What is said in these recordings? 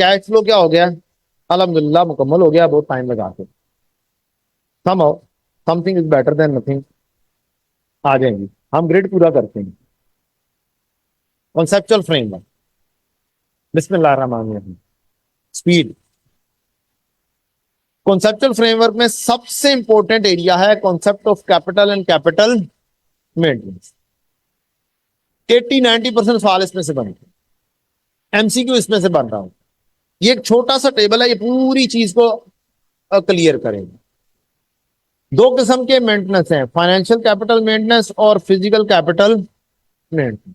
Cash flow क्या हो गया, अल्हम्दुलिल्लाह मुकम्मल हो गया, बहुत टाइम लगा के। Some something is better than nothing आ जाएंगी। हम ग्रिड पूरा करते हैं। कॉन्सेप्चुअल फ्रेमवर्क, बिस्मिल्लाहिर्रहमानिर्रहीम। स्पीड। कॉन्सेप्चुअल फ्रेमवर्क में सबसे इंपॉर्टेंट एरिया है concept of capital and capital maintenance. 80-90% सवाल इसमें से बनते हैं, एमसीक्यू इसमें से बन रहा हूं। ये एक छोटा सा टेबल है, ये पूरी चीज को क्लियर करेगा। दो किस्म के मेंटेनेंस हैं, फाइनेंशियल कैपिटल मेंटेनेंस और फिजिकल कैपिटल मेंटेनेंस।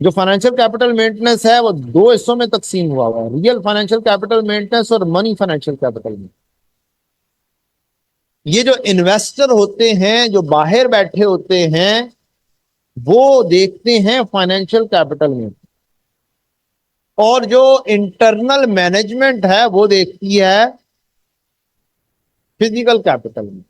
जो फाइनेंशियल कैपिटल मेंटेनेंस है वो दो हिस्सों में तकसीम हुआ है, रियल फाइनेंशियल कैपिटल मेंटेनेंस और मनी फाइनेंशियल कैपिटल मेंटेनेंस। ये जो इन्वेस्टर होते हैं, जो बाहर बैठे होते हैं, वो देखते हैं फाइनेंशियल कैपिटल में, और जो इंटरनल मैनेजमेंट है वो देखती है फिजिकल कैपिटल में।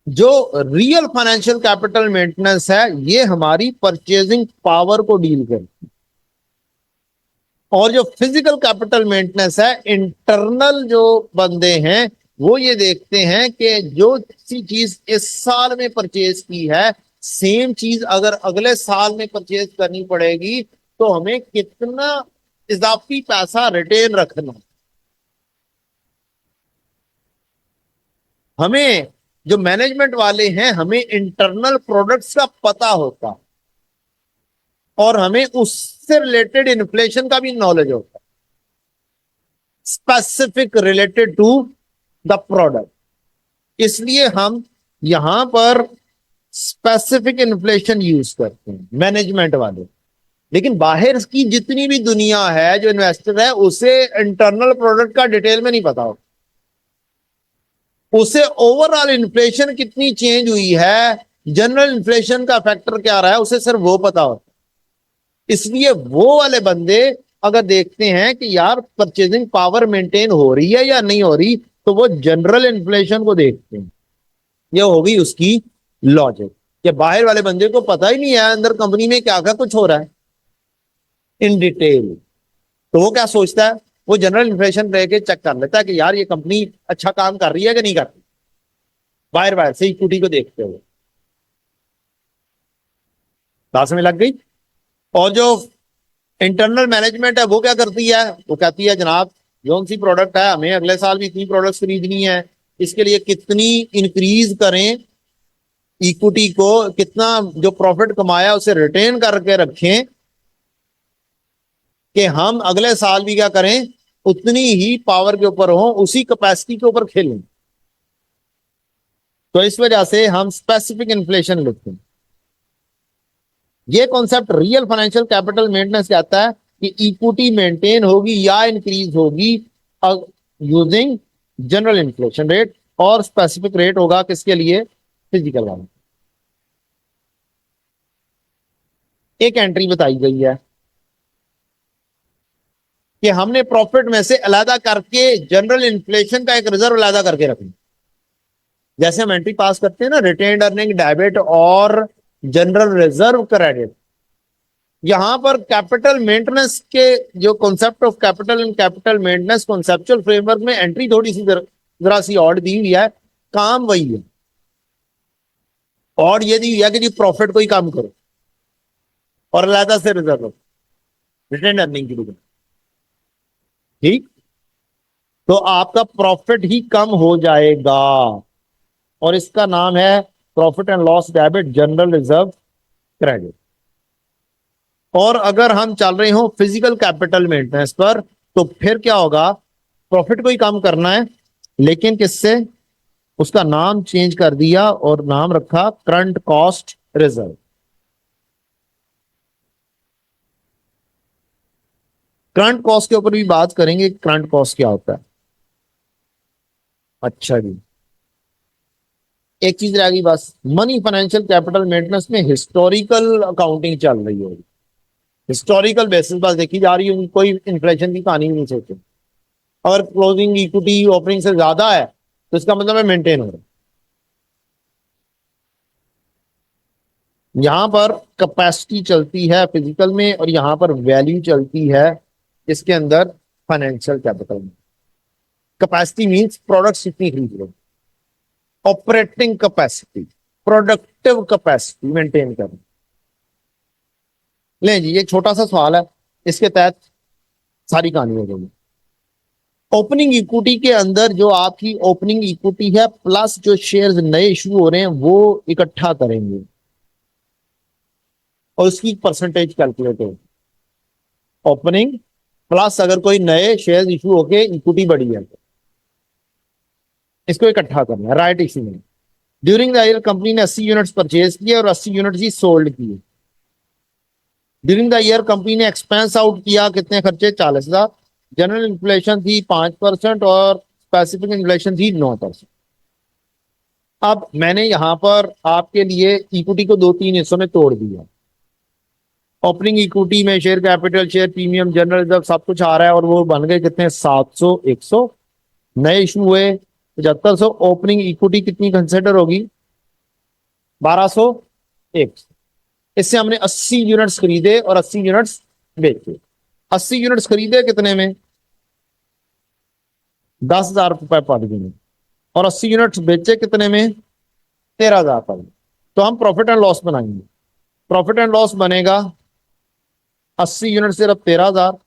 जो रियल फाइनेंशियल कैपिटल मेंटेनेंस है ये हमारी परचेजिंग पावर को डील करती है, और जो फिजिकल कैपिटल मेंटेनेंस है, इंटरनल जो बंदे हैं वो ये देखते हैं कि जो सी चीज इस साल में परचेज की है, सेम चीज अगर अगले साल में परचेज करनी पड़ेगी तो हमें कितना इजाफी पैसा रिटेन रखना। हमें जो मैनेजमेंट वाले हैं, हमें इंटरनल प्रोडक्ट्स का पता होता, और हमें उससे रिलेटेड इन्फ्लेशन का भी नॉलेज होता, specific related to the product. इसलिए हम यहां पर स्पेसिफिक इन्फ्लेशन यूज करते हैं मैनेजमेंट वाले। लेकिन बाहर की जितनी भी दुनिया है, जो इन्वेस्टर है, उसे इंटरनल प्रोडक्ट का डिटेल में नहीं पता होता, उसे ओवरऑल इन्फ्लेशन कितनी चेंज हुई है, जनरल इन्फ्लेशन का फैक्टर क्या रहा है, उसे सिर्फ वो पता होता। इसलिए वो वाले बंदे अगर देखते हैं कि यार परचेजिंग पावर मेंटेन हो रही है या नहीं हो रही, तो वो जनरल इन्फ्लेशन को देखते हैं। ये होगी उसकी लॉजिक, कि बाहर वाले बंदे को पता ही नहीं है अंदर कंपनी में क्या क्या कुछ हो रहा है इन डिटेल। तो वो क्या सोचता है, वो जनरल इन्फ्लेशन रह के चेक कर लेता है कि यार ये कंपनी अच्छा काम कर रही है कि नहीं कर रही, बाहर बाहर से इक्विटी को देखते हुए। बात में लग गई। और जो इंटरनल मैनेजमेंट है वो क्या करती है, वो कहती है जनाब जो सी प्रोडक्ट है, हमें अगले साल भी इतनी प्रोडक्ट्स खरीदनी है, इसके लिए कितनी इंक्रीज करें इक्विटी को, कितना जो प्रॉफिट कमाया उसे रिटेन करके रखें कि हम अगले साल भी क्या करें, उतनी ही पावर के ऊपर हो, उसी कैपेसिटी के ऊपर खेलें। तो इस वजह से हम स्पेसिफिक इन्फ्लेशन लिखते हैं। ये concept real financial capital maintenance कहता है कि इक्विटी मेंटेन होगी या इंक्रीज होगी यूजिंग जनरल इन्फ्लेशन रेट, और स्पेसिफिक रेट होगा किसके लिए, फिजिकल वाले। एक एंट्री बताई गई है कि हमने प्रॉफिट में से अलहदा करके जनरल इन्फ्लेशन का एक रिजर्व अलहदा करके रखना। जैसे हम एंट्री पास करते हैं ना, रिटेन्ड अर्निंग डेबिट और जनरल रिजर्व क्रेडिट, यहां पर कैपिटल मेंटेनेंस के जो concept of capital and capital maintenance conceptual framework में एंट्री थोड़ी सी जरा सी और दी हुई है, काम वही है। और ये दी हुई है कि जी प्रॉफिट को ही कम करो और अलहदा से रिजर्व रखो रिटेन्ड अर्निंग की रुपए, ठीक, तो आपका प्रॉफिट ही कम हो जाएगा, और इसका नाम है profit and loss debit general reserve credit. और अगर हम चल रहे हो फिजिकल कैपिटल मेंटेनेंस पर, तो फिर क्या होगा, प्रॉफिट को ही कम करना है, लेकिन किससे, उसका नाम चेंज कर दिया और नाम रखा current cost reserve. Current cost के ऊपर भी बात करेंगे, करंट कॉस्ट क्या होता है। अच्छा जी, एक चीज रह गई बस, मनी फाइनेंशियल कैपिटल मेंटेनेंस में हिस्टोरिकल अकाउंटिंग चल रही होगी, हिस्टोरिकल बेसिस पर देखी जा रही होगी, कोई इन्फ्लेशन की कहानी नहीं सोचे। अगर क्लोजिंग इक्विटी ओपनिंग से ज्यादा है तो इसका मतलब है मेंटेन हो रहा है। यहां पर कैपेसिटी चलती है फिजिकल में और यहां पर वैल्यू चलती है इसके अंदर फाइनेंशियल कैपिटल में। कैपेसिटी मींस प्रोडक्ट्स कितनी खरीद लो, operating capacity, productive capacity maintain करना। ले जी, ये छोटा सा सवाल है, इसके तहत सारी कहानी हो गई। ओपनिंग इक्विटी के अंदर जो आपकी ओपनिंग इक्विटी है प्लस जो शेयर्स नए इशू हो रहे हैं वो इकट्ठा करेंगे और उसकी परसेंटेज कैलकुलेट होगी। ओपनिंग प्लस अगर कोई नए शेयर्स इशू होके इक्विटी बढ़ी है तो इसको इकट्ठा करना है, राइट इशू में। ड्यूरिंग द ईयर कंपनी ने 80 यूनिट्स परचेज किए और 80 यूनिट्स ही सोल्ड किए। ड्यूरिंग द ईयर कंपनी ने एक्सपेंस आउट किया, कितने खर्चे, 40,000। जनरल इन्फ्लेशन थी 5% और स्पेसिफिक इन्फ्लेशन थी 9%। अब मैंने यहां पर आपके लिए इक्विटी को 2-3 हिस्सों में तोड़ दिया। ओपनिंग इक्विटी में share capital, share premium, general reserve सब कुछ आ रहा है और वो बन गए कितने, 700, 100। नए इशू हुए 7500। ओपनिंग इक्विटी कितनी कंसिडर होगी, 1200, 100। इससे हमने 80 यूनिट्स खरीदे और 80 यूनिट्स बेचे। 80 यूनिट्स खरीदे कितने में, 10,000 रुपए पर यूनिट, और 80 यूनिट्स बेचे कितने में, 13,000 पर। तो हम प्रॉफिट एंड लॉस बनाएंगे। प्रॉफिट एंड लॉस बनेगा 80 यूनिट सिर्फ 13,000,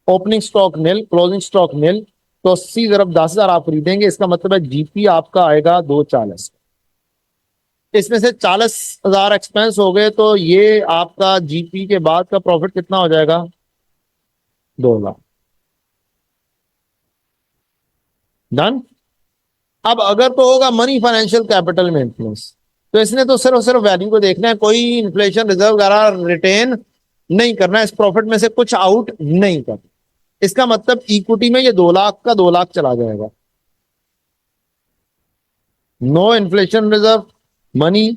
ओपनिंग स्टॉक नील, क्लोजिंग स्टॉक नील। तो 80 ज़रब 10,000 आप खरीदेंगे, इसका मतलब है जीपी आपका आएगा 240। इसमें से 40,000 एक्सपेंस हो गए तो ये आपका जीपी के बाद का प्रॉफिट कितना हो जाएगा, 2 लाख। डन। अब अगर तो होगा मनी फाइनेंशियल कैपिटल मेंटेनेंस, तो इसने तो सिर्फ सिर्फ वैल्यू को देखना है, कोई इन्फ्लेशन रिजर्व वगैरह रिटेन नहीं करना है, इस प्रॉफिट में से कुछ आउट नहीं करना। इसका मतलब इक्विटी में ये 2 लाख का 2 लाख चला जाएगा। No inflation reserve money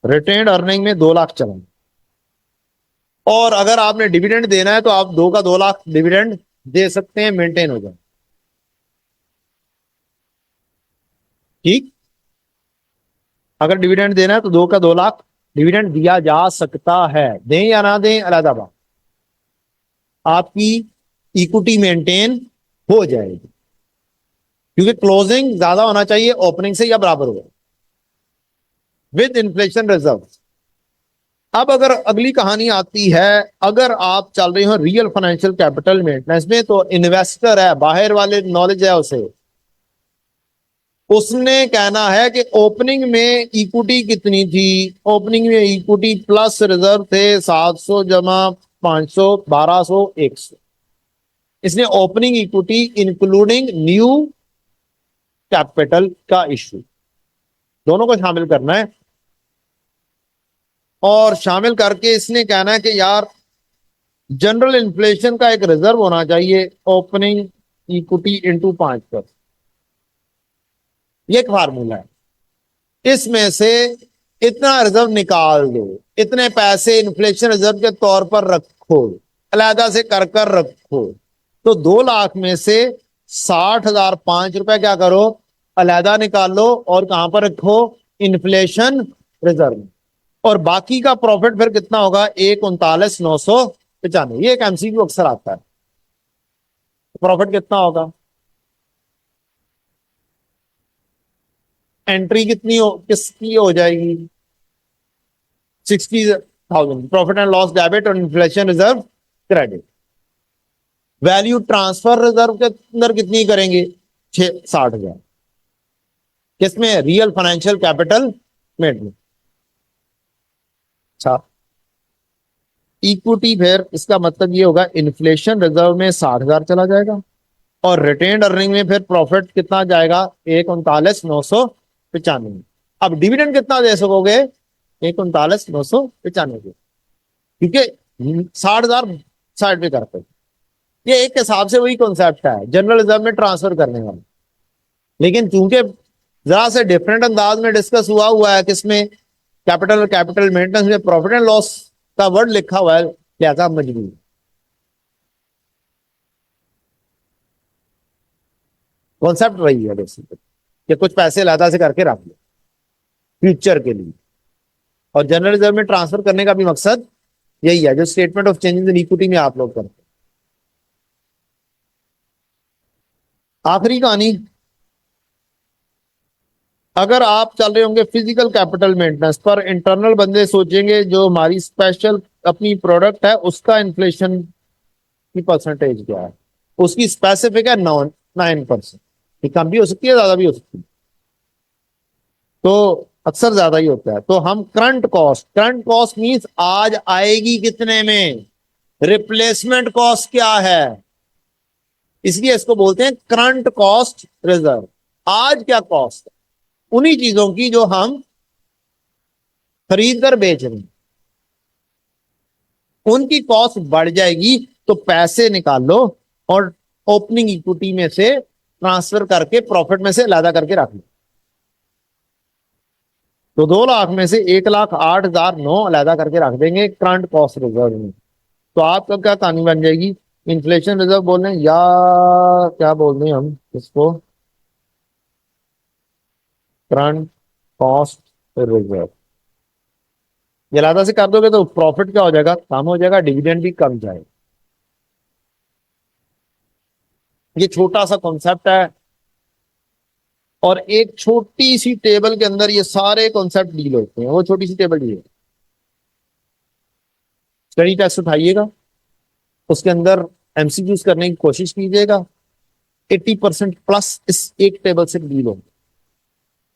retained earning में 2 लाख चला। और अगर आपने डिविडेंड देना है तो आप 2 का 2 लाख डिविडेंड दे सकते हैं, मेंटेन हो जाए। ठीक, अगर डिविडेंड देना है तो 2 का 2 लाख डिविडेंड दिया जा सकता है, दें या ना दें अलग बात, आपकी इक्विटी मेंटेन हो जाएगी क्योंकि क्लोजिंग ज्यादा होना चाहिए ओपनिंग से या बराबर होगा विद इन्फ्लेशन रिजर्व। अब अगर अगली कहानी आती है, अगर आप चल रहे हो रियल फाइनेंशियल कैपिटल मेंटेनेंस में, तो इन्वेस्टर है, बाहर वाले नॉलेज है उसे, उसने कहना है कि ओपनिंग में इक्विटी कितनी थी। ओपनिंग में इक्विटी प्लस रिजर्व थे 700 जमा 500, 1200, 100। इसने opening equity including new capital का इश्यू दोनों को शामिल करना है और शामिल करके इसने कहना है कि यार जनरल इन्फ्लेशन का एक रिजर्व होना चाहिए ओपनिंग इक्विटी इंटू 5%। ये एक फार्मूला है, इसमें से इतना रिजर्व निकाल दो, इतने पैसे इन्फ्लेशन रिजर्व के तौर पर रखो, अलहदा से कर रखो। तो 2 लाख में से 60,005 रुपए क्या करो, अलहदा निकाल लो और कहां पर रखो, इन्फ्लेशन रिजर्व में। और बाकी का प्रॉफिट फिर कितना होगा, 1,39,995। ये एक एमसीक्यू अक्सर आता है, प्रॉफिट कितना होगा, एंट्री कितनी हो, किसकी हो जाएगी, 60,000। प्रॉफिट एंड लॉस डेबिट और inflation reserve credit. Value transfer reserve के अंदर कितनी करेंगे, 60,000। किसमें, रियल फाइनेंशियल कैपिटल में। अच्छा, इक्विटी फिर इसका मतलब ये होगा इन्फ्लेशन रिजर्व में 60,000 चला जाएगा और रिटेन्ड अर्निंग में फिर प्रॉफिट कितना जाएगा, 1,39,995। अब डिविडेंड कितना दे सकोगे, 1,39,995, क्योंकि 60,000 साइड पे करते, ये एक हिसाब से वही कॉन्सेप्ट है जनरल रिजर्व में ट्रांसफर करने वाला। लेकिन चूंकि जरा से डिफरेंट अंदाज में डिस्कस हुआ है, किसमें, कैपिटल और कैपिटल मेंटेनेंस में प्रॉफिट एंड लॉस का वर्ड लिखा हुआ है, लिहाजा मजबूर। कॉन्सेप्ट वही है बेसिकली कि कुछ पैसे लादा से करके रख लो। फ्यूचर के लिए। और जनरल रिजर्व में ट्रांसफर करने का भी मकसद यही है जो statement of changes in equity में आप लोग करते हैं। आखिरी कहानी, अगर आप चल रहे होंगे फिजिकल कैपिटल मेंटेनेंस पर, इंटरनल बंदे सोचेंगे जो हमारी स्पेशल अपनी प्रोडक्ट है उसका इन्फ्लेशन की परसेंटेज क्या है, उसकी स्पेसिफिक है 9%। कम भी हो सकती है, ज्यादा भी हो सकती है, तो अक्सर ज्यादा ही होता है। तो हम करंट कॉस्ट मीन्स आज आएगी कितने में, रिप्लेसमेंट कॉस्ट क्या है, इसलिए इसको बोलते हैं करंट कॉस्ट रिजर्व। आज क्या कॉस्ट है उन्हीं चीजों की जो हम खरीद कर बेच रहे हैं, उनकी कॉस्ट बढ़ जाएगी तो पैसे निकाल लो और ओपनिंग इक्विटी में से ट्रांसफर करके प्रॉफिट में से अलग करके रख लो। तो 2 लाख में से 1,08,009 अलग करके रख देंगे करंट कॉस्ट रिजर्व में। तो आपका क्या कहानी बन जाएगी, इन्फ्लेशन रिजर्व बोल रहे हैं या क्या बोल रहे हैं हम इसको, करंट कॉस्ट रिजर्व। ये अलग से कर दोगे तो प्रॉफिट क्या हो जाएगा, कम हो जाएगा, डिविडेंड भी कम जाएगा। ये छोटा सा कॉन्सेप्ट है और एक छोटी सी टेबल के अंदर ये सारे कॉन्सेप्ट डील होते हैं। वो छोटी सी टेबल ये स्टडी टेस्ट उठाइएगा, उसके अंदर एमसीक्यूज करने की कोशिश कीजिएगा, 80% प्लस इस एक टेबल से डील हो,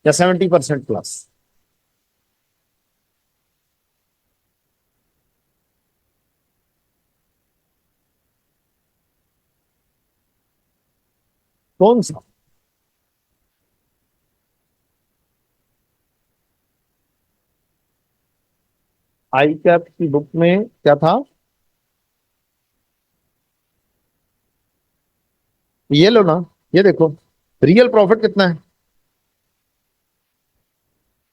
या 70% प्लस। कौन सा, आई कैप की बुक में क्या था, ये लो ना, ये देखो रियल प्रॉफिट कितना है,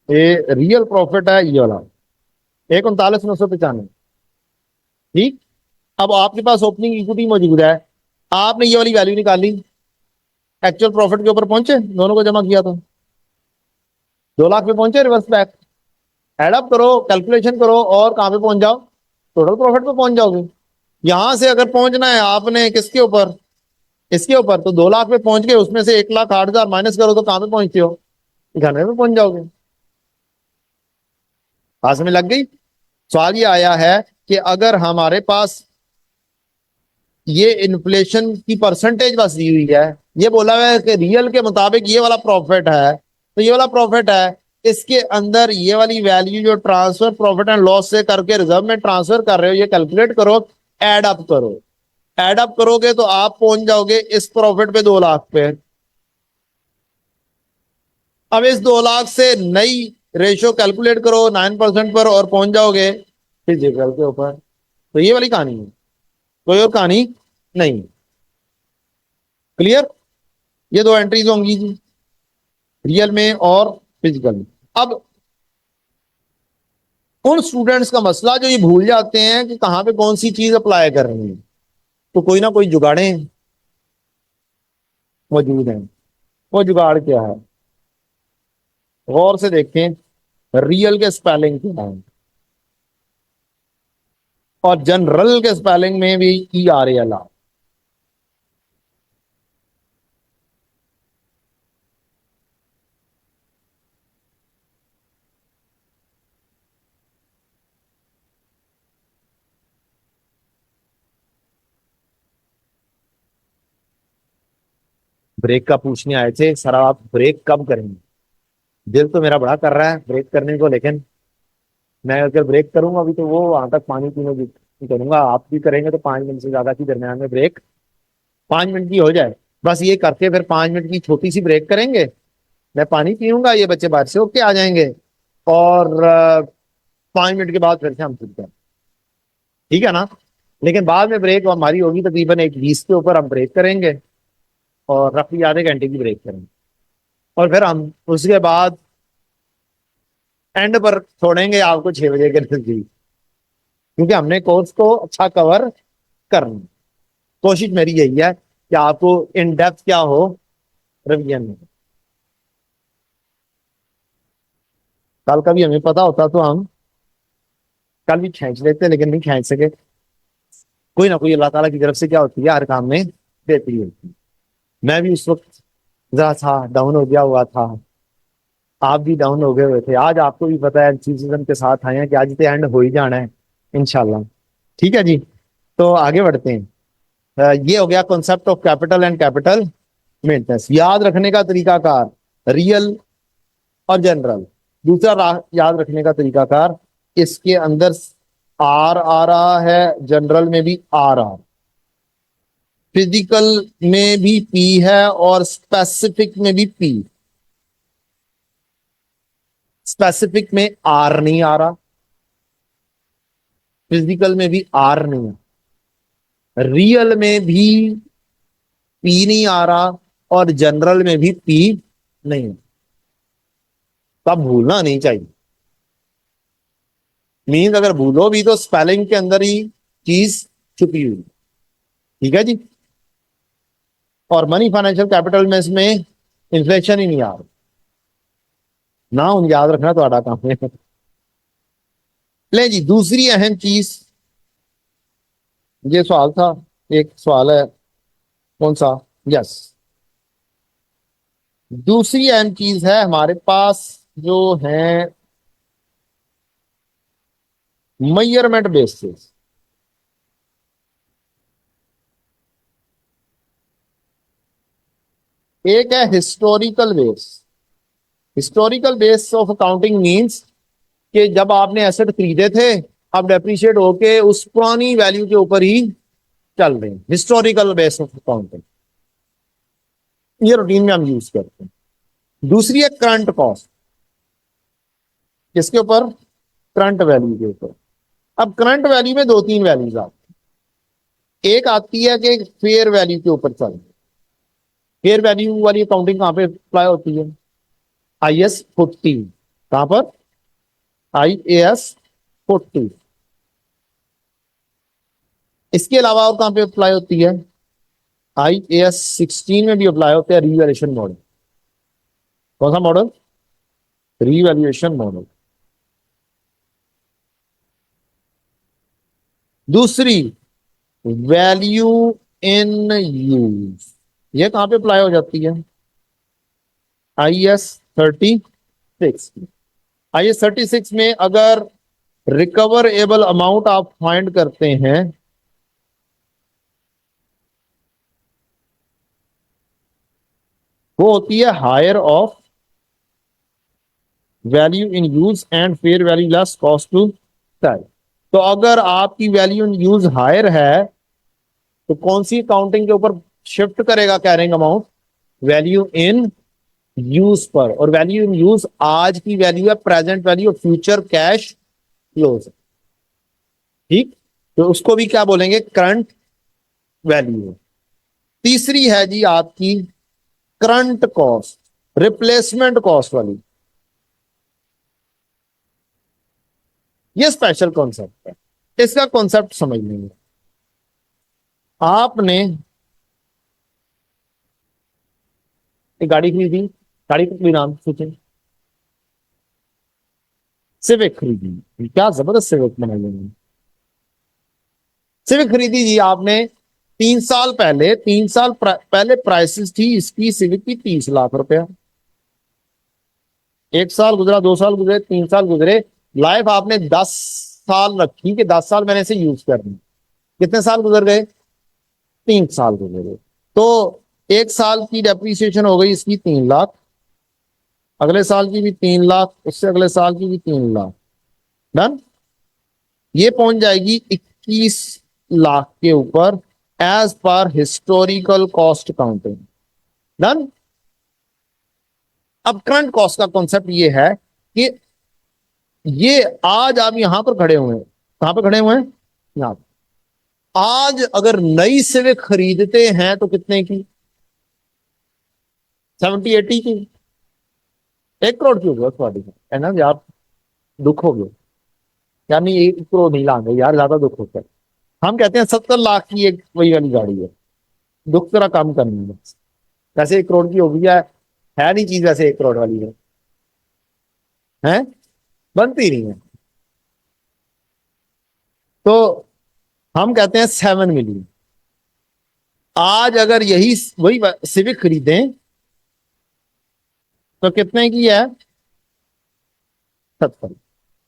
ये रियल प्रॉफिट है ये वाला 1,39,995। ठीक, अब आपके पास ओपनिंग इक्विटी मौजूद है, आपने ये वाली वैल्यू निकाली, एक्चुअल प्रॉफिट के ऊपर पहुंचे, दोनों को जमा किया तो 2 लाख पे पहुंचे, रिवर्स बैक एडअप करो, कैलकुलेशन करो और कहां पे पहुंच जाओ, टोटल प्रॉफिट पे पहुंच जाओगे। यहां से अगर पहुंचना है आपने किसके ऊपर, इसके ऊपर, तो 2 लाख पे पहुंच गए, उसमें से 1,08,000 माइनस करो तो कहां पे पहुंचते हो, घरने में पहुंच जाओगे। पास में लग गई। सवाल ये आया है कि अगर हमारे पास ये इन्फ्लेशन की परसेंटेज बस दी हुई है, ये बोला हुआ है कि रियल के मुताबिक ये वाला प्रॉफिट है, तो ये वाला प्रॉफिट है, इसके अंदर ये वाली वैल्यू जो ट्रांसफर प्रॉफिट एंड लॉस से करके रिजर्व में ट्रांसफर कर रहे हो, ये कैलकुलेट करो, एड अप करो, एड अप करोगे तो आप पहुंच जाओगे इस प्रॉफिट पे 2 लाख पे। अब इस 2 लाख से नई रेशियो कैलकुलेट करो 9% पर और पहुंच जाओगे फिजिकल के ऊपर। तो ये वाली कहानी है, कोई और कहानी नहीं। क्लियर, ये 2 एंट्रीज होंगी जी, रियल में और फिजिकल में। अब उन स्टूडेंट्स का मसला जो ये भूल जाते हैं कि कहां पे कौन सी चीज अप्लाई कर रहे हैं, तो कोई ना कोई जुगाड़े मौजूद हैं। वो जुगाड़ क्या है, गौर से देखें, रियल के स्पेलिंग क्या है और जनरल के स्पेलिंग में भी ई आ रही है ला। ब्रेक का पूछने आए थे सर, आप ब्रेक कब करेंगे, दिल तो मेरा बड़ा कर रहा है ब्रेक करने को, लेकिन मैं अगर ब्रेक करूंगा अभी तो वो वहां तक पानी पीने की करूंगा, आप भी करेंगे तो 5 मिनट से ज्यादा की दरमियान में ब्रेक 5 मिनट की हो जाए, बस ये करके फिर 5 मिनट की छोटी सी ब्रेक करेंगे, मैं पानी पीऊंगा, ये बच्चे बाहर से होके आ जाएंगे और 5 मिनट के बाद फिर से हम फिर करें, ठीक है ना। लेकिन बाद में ब्रेक हमारी होगी तकरीबन 1:20 के ऊपर हम ब्रेक करेंगे और रफली आधे घंटे की ब्रेक करेंगे और फिर हम उसके बाद एंड पर छोड़ेंगे आपको 6 बजे के नजदीक, क्योंकि हमने कोर्स को अच्छा कवर करना, कोशिश मेरी यही है कि आपको इन डेप्थ क्या हो रिवीजन में। कल का भी हमें पता होता तो हम कल भी खींच लेते, लेकिन नहीं खींच सके। कोई ना कोई अल्लाह ताला की तरफ से क्या होती है, हर काम में बेहतरी होती है। मैं भी उस वक्त जरा सा डाउन हो गया हुआ था, आप भी डाउन हो गए हुए थे। आज आपको भी पता है सीजन के साथ आए हैं कि आज तो एंड हो ही जाना है इंशाल्लाह। ठीक है जी, तो आगे बढ़ते हैं। ये हो गया concept of capital and capital maintenance. याद रखने का तरीकाकार, रियल और जनरल। दूसरा याद रखने का तरीकाकार, इसके अंदर आर आ रहा है, जनरल में भी आर आ रहा है, फिजिकल में भी पी है और स्पेसिफिक में भी पी। स्पेसिफिक में आर नहीं आ रहा, फिजिकल में भी आर नहीं है, रियल में भी पी नहीं आ रहा और जनरल में भी पी नहीं है। तब भूलना नहीं चाहिए। मीन्स अगर भूलो भी तो स्पेलिंग के अंदर ही चीज छुपी हुई। ठीक है जी। और मनी फाइनेंशियल कैपिटल में इसमें इन्फ्लेशन ही नहीं आ रहा ना, उन याद रखना तो काम है। ले जी, दूसरी अहम चीज, ये सवाल था, एक सवाल है, कौन सा? यस। दूसरी अहम चीज है हमारे पास जो है मेजरमेंट बेसिस। एक है historical base. Historical base of accounting means कि जब आपने एसेट खरीदे थे, अब डेप्रिशिएट होके उस पुरानी वैल्यू के ऊपर ही चल रहे हैं। हिस्टोरिकल बेस ऑफ अकाउंटिंग, ये रूटीन में हम यूज करते हैं। दूसरी है करंट कॉस्ट। किसके ऊपर? करंट वैल्यू के ऊपर। अब करंट वैल्यू में दो तीन वैल्यूज आती है। एक आती है कि फेयर वैल्यू के ऊपर चल, फेयर वैल्यू वाली अकाउंटिंग कहां पे अप्लाई होती है? IS 40। कहां पर? IAS 40। इसके अलावा और कहां पे अप्लाई होती है? IAS 16 में भी अप्लाई होता है रीवैल्यूएशन मॉडल। कौन सा मॉडल? Revaluation model. दूसरी, वैल्यू इन यूज, ये कहां पे अप्लाई हो जाती है? IS 36। IS 36 में अगर रिकवरेबल अमाउंट आप फाइंड करते हैं, वो होती है higher of value in use and fair value less cost to sell. तो अगर आपकी वैल्यू इन यूज हायर है तो कौन सी अकाउंटिंग के ऊपर शिफ्ट करेगा carrying amount? Value in use पर। और वैल्यू इन यूज आज की वैल्यू है, present value, future cash flows. ठीक, तो उसको भी क्या बोलेंगे? Current value. तीसरी है जी आपकी करंट कॉस्ट, रिप्लेसमेंट कॉस्ट वाली। ये स्पेशल कॉन्सेप्ट है, इसका कॉन्सेप्ट समझ लेंगे। आपने एक गाड़ी खरीदी, गाड़ी का कोई नाम सोचे? सिविक खरीदी, क्या जबरदस्त सिविक बनाई है। सिविक खरीदी जी आपने 3 साल पहले, 3 साल पहले प्राइसेस थी इसकी सिविक की 30 लाख रुपया। 1 साल गुजरा, 2 साल गुजरे, 3 साल गुजरे, लाइफ आपने 10 साल रखी कि 10 साल मैंने इसे यूज करनी। कितने साल गुजर गए? 3 साल गुजर गए। तो 1 साल की डेप्रीसिएशन हो गई इसकी 3 लाख, अगले साल की भी 3 लाख, उससे अगले साल की भी 3 लाख। डन। ये पहुंच जाएगी 21 लाख के ऊपर as per historical cost counting. Done. अब करंट कॉस्ट का कॉन्सेप्ट ये है कि ये आज आप यहां पर खड़े हुए हैं, कहां पर खड़े हुए हैं? यहां पर। आज अगर नई सिविक खरीदते हैं तो कितने की? 70-80 की। 1 करोड़ की होगी सॉरी, है ना यार, दुख हो गया यार, नहीं 1 करोड़ नहीं लाएंगे यार, ज्यादा दुख होता है। हम कहते हैं 70 लाख की एक वही वाली गाड़ी है, दुख तेरा कम करनी है। वैसे 1 करोड़ की होगी है नहीं चीज, वैसे 1 करोड़ वाली है। बनती नहीं है। तो हम कहते हैं 7 मिलियन। आज अगर यही वही सिविक खरीदें तो कितने की है? 70।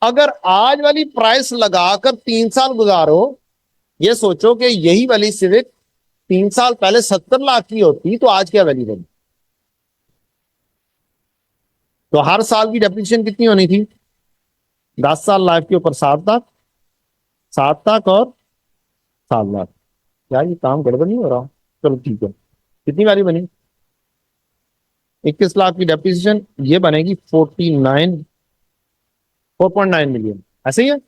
अगर आज वाली प्राइस लगाकर 3 साल गुजारो, ये सोचो कि यही वाली सिविक 3 साल पहले 70 लाख की होती तो आज क्या वैल्यू बनी? तो हर साल की डेप्रिसिएशन कितनी होनी थी? 10 साल लाइफ के ऊपर 7 लाख, 7 लाख और 7 लाख। यार ये काम गड़बड़ नहीं हो रहा? चलो ठीक है, कितनी वैल्यू बनी? 21 लाख की डेप्रिसिएशन, ये बनेगी 4.9 मिलियन, ऐसे ही है।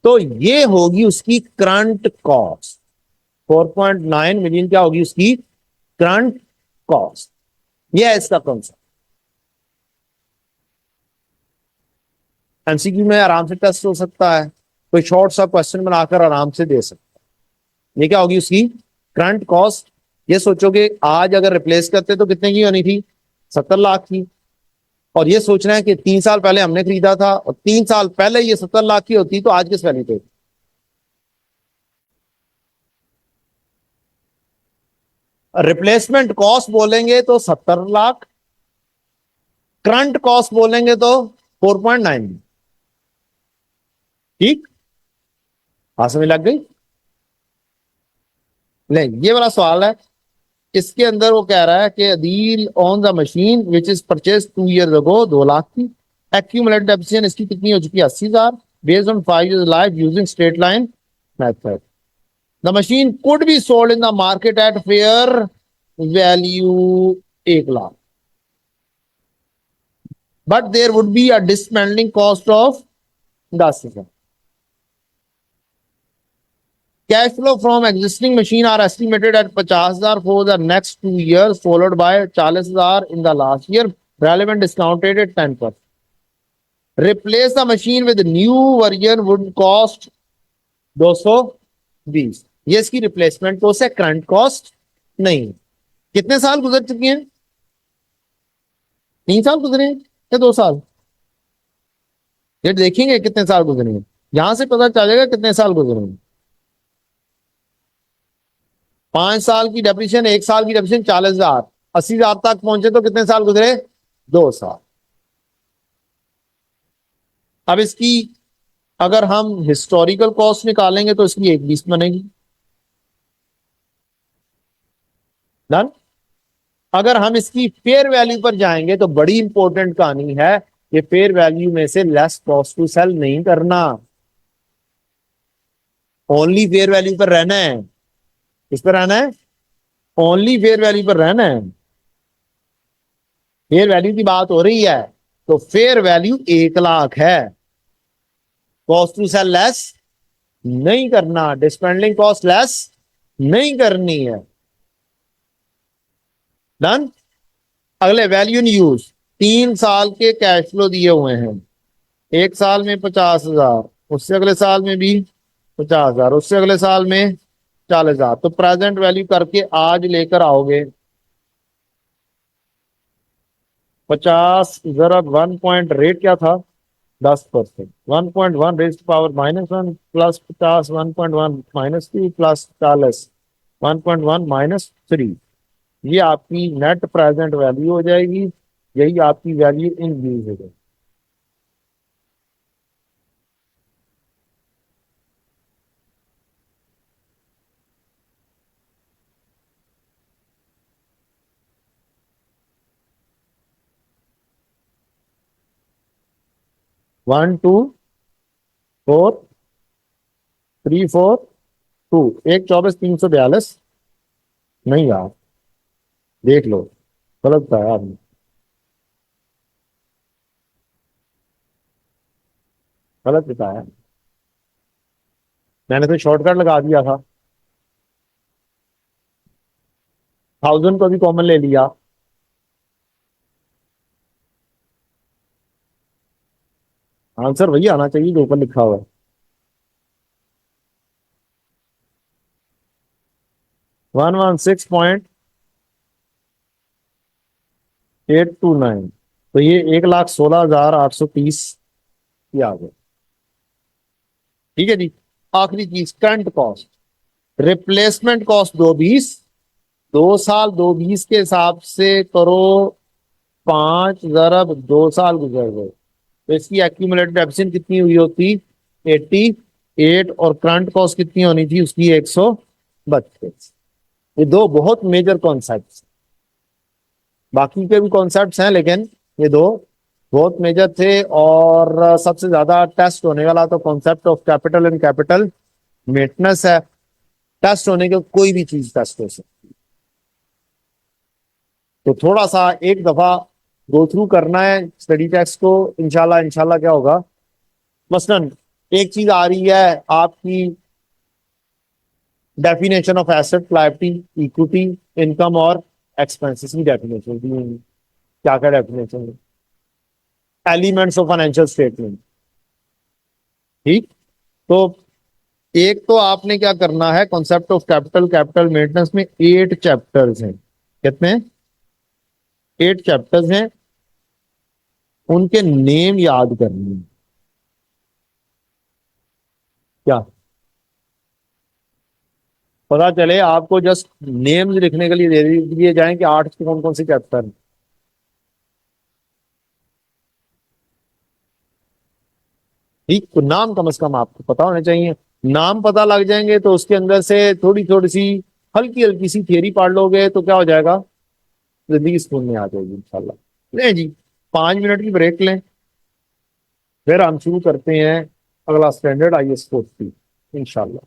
तो ये होगी उसकी करंट कॉस्ट। 4.9 मिलियन क्या होगी उसकी करंट कॉस्ट। ये है इसका कॉन्सेप्ट। एमसीक्यू में आराम से टेस्ट हो सकता है, कोई शॉर्ट सा क्वेश्चन बनाकर आराम से दे सकता है। ये क्या होगी उसकी करंट कॉस्ट। ये सोचो कि आज अगर रिप्लेस करते तो कितने की होनी थी? 70 लाख की। और ये सोचना है कि 3 साल पहले हमने खरीदा था और 3 साल पहले ये 70 लाख की होती तो आज किस वैल्यू पे? रिप्लेसमेंट कॉस्ट बोलेंगे तो 70 लाख, करंट कॉस्ट बोलेंगे तो 4.9। ठीक, हाँ समझ लग गई? नहीं, ये वाला सवाल है। इसके अंदर वो कह रहा है कि अदील on the machine which is purchase 2 years ago, 2 lakh की। एक्यूमुलेटेड डेप्रिसिएशन इसकी कितनी हो चुकी है? 80,000। Based on 5 years life using straight line method, the machine could be sold in the market at fair value 1 lakh, but there would be a dismantling cost of 10,000। Cash flow from existing machine are estimated at 50,000 for the next 2 years, followed by 40,000 in the last year. Relevant discounted at 10%. Replace the machine with new version would cost 220। ये इसकी replacement cost है, current cost नहीं। कितने साल गुजर चुके हैं? 3 साल गुजरे हैं या 2 साल? ये देखेंगे कितने साल गुजरे हैं, यहां से पता चलेगा कितने साल गुजरे हैं। 5 साल की डेप्रिसिएशन, 1 साल की डेप्रिसिएशन 40,000, 80,000 तक पहुंचे तो कितने साल गुजरे? 2 साल। अब इसकी अगर हम हिस्टोरिकल कॉस्ट निकालेंगे तो इसकी 1/20 बनेगी। डन। अगर हम इसकी फेयर वैल्यू पर जाएंगे तो बड़ी इंपॉर्टेंट कहानी है, ये फेयर वैल्यू में से लेस कॉस्ट टू सेल नहीं करना, ओनली फेयर वैल्यू पर रहना है। किस पर रहना है? ओनली फेयर वैल्यू पर रहना है। फेयर वैल्यू की बात हो रही है तो फेयर वैल्यू 1 लाख है, कॉस्ट टू सेल लेस नहीं करना, डिस्पेंडिंग कॉस्ट लेस नहीं करनी है। डन। अगले वैल्यू इन यूज, 3 साल के कैश फ्लो दिए हुए हैं। 1 साल में 50,000, उससे अगले साल में भी 50,000, उससे अगले साल में 40,000। तो प्रेजेंट वैल्यू करके आज लेकर आओगे 50 जरा 1 पॉइंट रेट क्या था? 10%। 1.1 रेज पावर -1 प्लस 50, 1.1 -2 प्लस 40, 1.1 -3। ये आपकी नेट प्रेजेंट वैल्यू हो जाएगी, यही आपकी वैल्यू इन यूज हो जाएगी। One two four, 3 4 2, 1 24 342। नहीं यार, देख लो, गलत बताया आपने, गलत बताया। मैंने तो शॉर्टकट लगा दिया था, 1000 को भी कॉमन ले लिया। आंसर वही आना चाहिए जो ऊपर लिखा हुआ है। 116.829। तो ये 1,16,830 ये आ गया। ठीक है जी। आखिरी चीज करंट कॉस्ट, रिप्लेसमेंट कॉस्ट 220, 2 साल 220 के हिसाब से करो, 5 ज़रब 2 साल गुजर गए तो इसकी एक्यूमुलेटेड एफिशिएंसी कितनी हुई होती, 88, और करंट कॉस्ट कितनी होनी थी उसकी, 132। ये दो बहुत मेजर कॉन्सेप्ट, बाकी के भी कॉन्सेप्ट्स हैं लेकिन ये दो बहुत मेजर थे। और सबसे ज्यादा टेस्ट होने वाला तो concept of capital and capital maintenance है। टेस्ट होने के कोई भी चीज टेस्ट हो सकती है, तो थोड़ा सा एक दफा गो थ्रू करना है स्टडी टेक्स्ट को। इंशाल्लाह इंशाल्लाह क्या होगा, मसलन एक चीज आ रही है आपकी, definition of asset, liability, equity, income और एक्सपेंसेस की डेफिनेशन, क्या क्या डेफिनेशन है, एलिमेंट्स ऑफ फाइनेंशियल स्टेटमेंट। ठीक, तो एक तो आपने क्या करना है, concept of capital, capital maintenance में 8 चैप्टर्स हैं। कितने, 8 चैप्टर्स हैं, उनके नेम याद करने हैं। क्या पता चले आपको, जस्ट नेम्स लिखने के लिए दे दिए जाएं कि 8 के कौन कौन से चैप्टर हैं। ठीक, तो नाम कम से कम आपको पता होने चाहिए। नाम पता लग जाएंगे तो उसके अंदर से थोड़ी थोड़ी सी हल्की हल्की सी थियरी पढ़ लोगे तो क्या हो जाएगा, जिंदगी स्कूल में आ जाएगी इंशाल्लाह। नहीं जी, 5 मिनट की ब्रेक लें, फिर हम शुरू करते हैं अगला स्टैंडर्ड IS 40 इंशाल्लाह।